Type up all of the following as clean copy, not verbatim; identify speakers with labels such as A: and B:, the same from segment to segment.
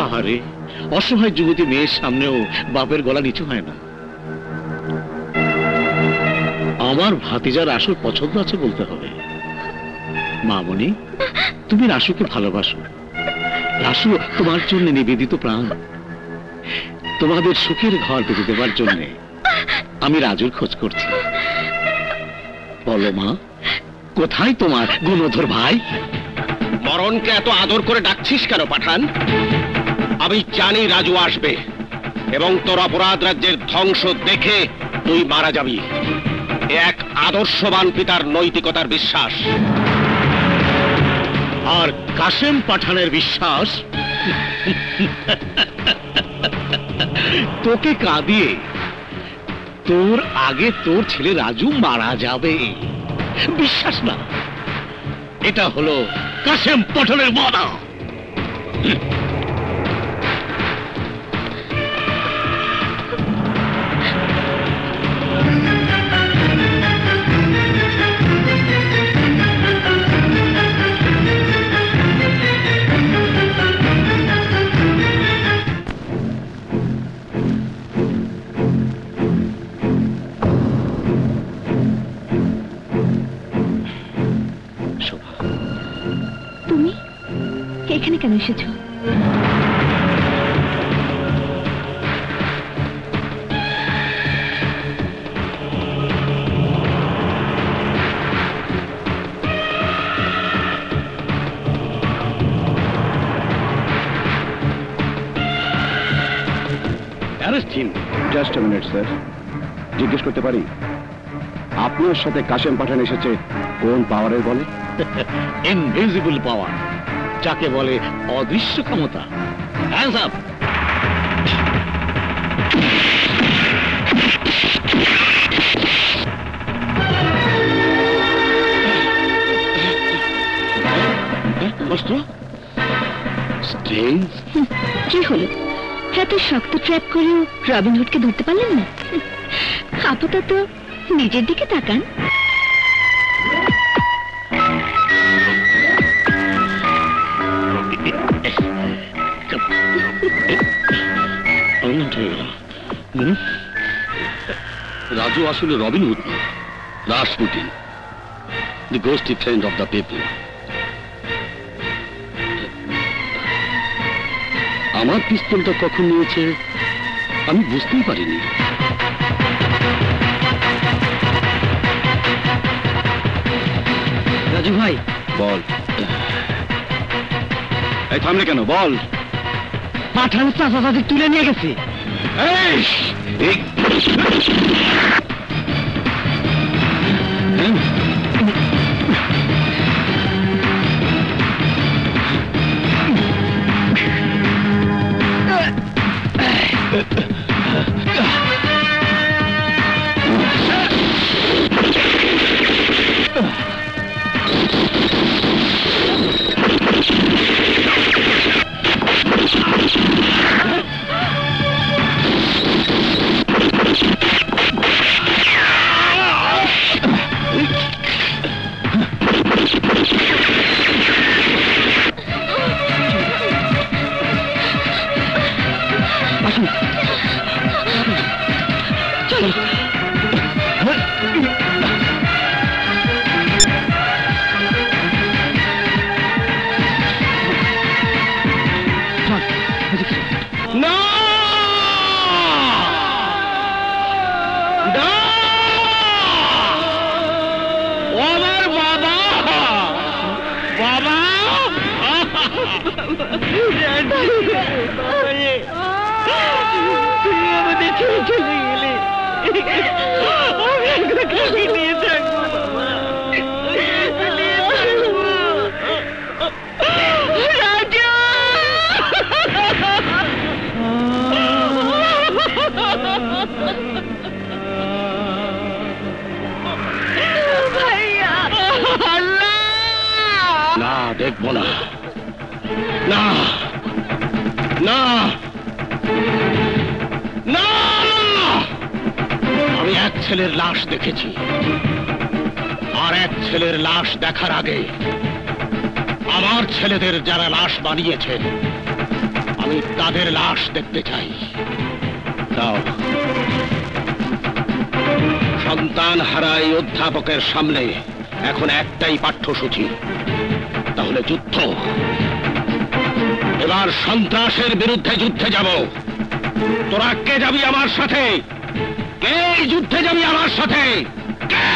A: আহারে, অসহায় যুবতী মেয়ের সামনেও বাপের গলা নিচু হয় না। আমার ভাতিজার রাসুর পছন্দ আছে বলতে হবে। মামনি, তুমি রাসুকে ভালোবাসো। রাসু তোমার জন্য নিবেদিত প্রাণ। তোমাদের সুখের ঘর পেতে দেবার জন্য আমি রাজুর খোঁজ করছি। বলো মা, কোথায় তোমার গুণধর ভাই?
B: মরণকে এত আদর করে ডাকছিস কেন পাঠান? আমি জানি রাজু আসবে এবং তোর অপরাধ রাজ্যের ধ্বংস দেখে তুই মারা যাবি। এক আদর্শবান পিতার নৈতিকতার বিশ্বাস।
A: আর কাশেম পাঠানের বিশ্বাস তোকে কাঁদিয়ে তোর আগে তোর ছেলে রাজু মারা যাবে। বিশ্বাস না, এটা হলো কাশেম পাঠানের ওয়াদা।
C: তুমি এখানে কেন এসেছো?
D: জাস্ট আ মিনিট স্যার, জিজ্ঞেস করতে পারি আপনার সাথে কাশেম পাঠান এসেছে কোন পাওয়ারের বলে?
A: ইনভিজিবল পাওয়ার, যাকে বলে অদৃশ্য ক্ষমতা। Hands up.
C: কি হলো, এত শক্ত ট্র্যাপ করেও রবিনহুডকে ধরতে পারলেন না? আপাতত নিজের দিকে তাকান।
D: রাজু আসলে রবিনহুড না, রাসপুটিন, দি গোস্টি ফ্রেন্ড অফ দ্য পিপল। আমার পিস্তলটা কখন নিয়েছে আমি বুঝতেই পারিনি।
A: রাজু ভাই,
D: বল। এই থামলে কেন, বল।
A: পাঠান চাচা তুলে নিয়ে গেছে। দেখবো না, না না না, আমি এক ছেলের লাশ দেখেছি, আর এক ছেলের লাশ দেখার আগে
B: আমার ছেলেদের যারা লাশ বানিয়েছেন আমি তাদের লাশ দেখতে চাই। দাও। সন্তান হারাই অধ্যাপকের সামনে এখন একটাই পাঠ্যসূচি, তাহলে যুদ্ধ। এবার সন্ত্রাসের বিরুদ্ধে যুদ্ধে যাব। তোরা কে যাবি আমার সাথে? কে এই যুদ্ধে যাবি আমার সাথে? কে?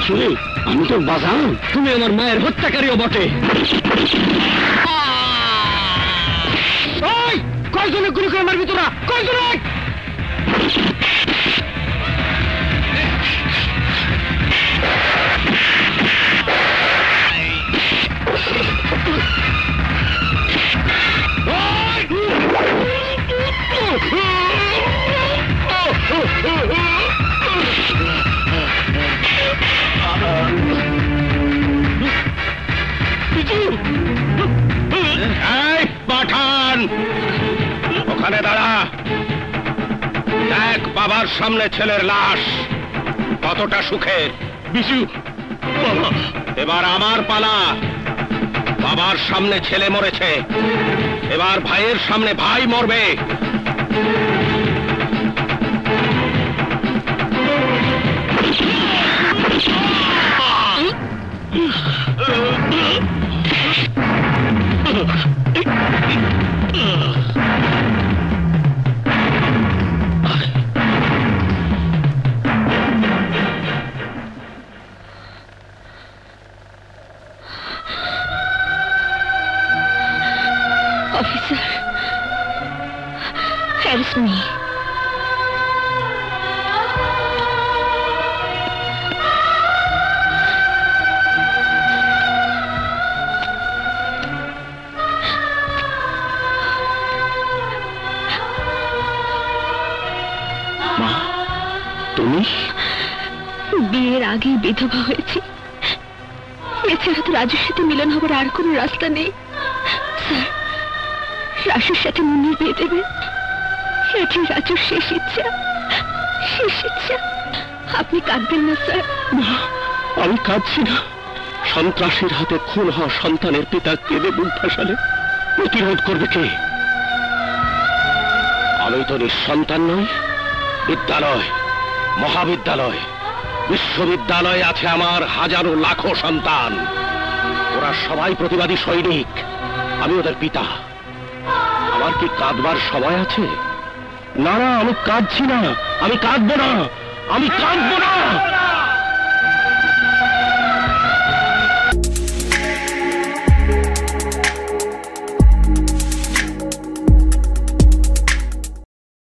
B: চলো।
A: আমি তো বাজান, তুমি আমার মায়ের হত্যাকারীও বটে। কয়জনে গুলি করে মারবি তোরা? কয়জনে?
B: এই পাঠান, ওখানে দাঁড়া। দেখ বাবার সামনে ছেলের লাশ কতটা সুখের।
A: বিশু বাবা,
B: এবার আমার পালা। বাবার সামনে ছেলে মরেছে, এবার ভাইয়ের সামনে ভাই মরবে।
C: Officer, arrest me.
A: মা, তুমি?
C: বিয়ের আগেই বিধবা হয়েছি। এছাড়া তো রাজুর সাথে মিলন হবার আর কোনো রাস্তা নেই। স্যার, রাজুর সাথে মুন্নির বিয়ে দেবে, এটি রাজুর শেষ ইচ্ছা। শেষ ইচ্ছা। আপনি কাঁদবেন না স্যার।
A: না, আমি কাঁদছি না। সন্ত্রাসীর হাতে খুন হওয়া সন্তানের পিতা কেঁদে বুক ভাসালে প্রতিরোধ করবে কে?
B: আমি তো নিঃসন্তান নই। বিদ্যালয়, মহাবিদ্যালয়, বিশ্ববিদ্যালয়ে আছে আমার হাজারো লাখো সন্তান। ওরা সবাই প্রতিবাদী সৈনিক, আমি ওদের পিতা। আমার কি কাঁদবার সময় আছে?
A: না না, আমি কাঁদছি না, আমি কাঁদবো না, আমি কাঁদবো না।